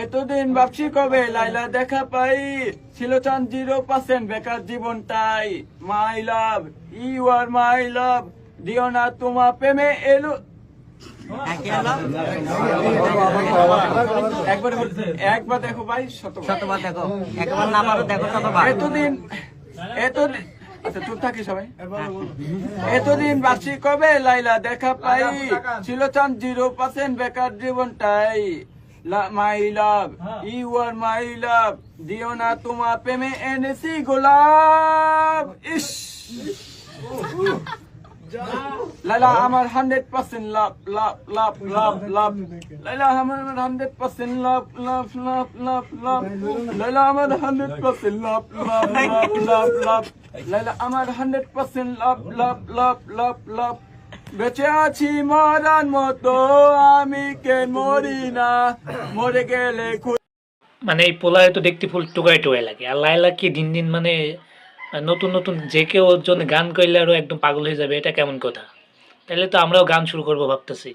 এতদিন ভাবছি কবে লাইলা দেখা পাই, ছিল চান 0% বেকার জীবনটাই। মাই লাভ, ইউ আর মাই লাভ, দিও না তোমা প্রেমে এলো। একবার দেখো ভাই, শতবার দেখো, একবার না পারো দেখো শতবার। এতদিন এতদিন আচ্ছা চুপ থাকি সবাই। এতদিন ভাবছি কবে লাইলা দেখা পাই, ছিল চান 0% বেকার জীবনটাই। মাই লাভ, ইউ আর মাই লাভ, দিও না তোমার প্রেমে এনেছি গোলাপ। ইস লাইলা আমার 100% লাভ লাভ লাভ লাভ লাভ, লাইলা আমার 100% লাভ লাভ লাভ লাভ লাভ, লাইলা আমার 100% লাভ লাভ লাভ লাভ লাভ, লাইলা আমার 100% লাভ লাভ লাভ লাভ লাভ। বেঁচে আছি মরার মতো, আমি কেন মরি না, মরে গেলে মানে এই পোলায় তো দেখতে ফুল টোকাই টোকাই লাগে, আর লাইলা কি দিন দিন মানে নতুন নতুন যে কেউ ওর জন্য গান করলে আরো একদম পাগল হয়ে যাবে, এটা কেমন কথা? তাহলে তো আমরাও গান শুরু করবো ভাবতেছি।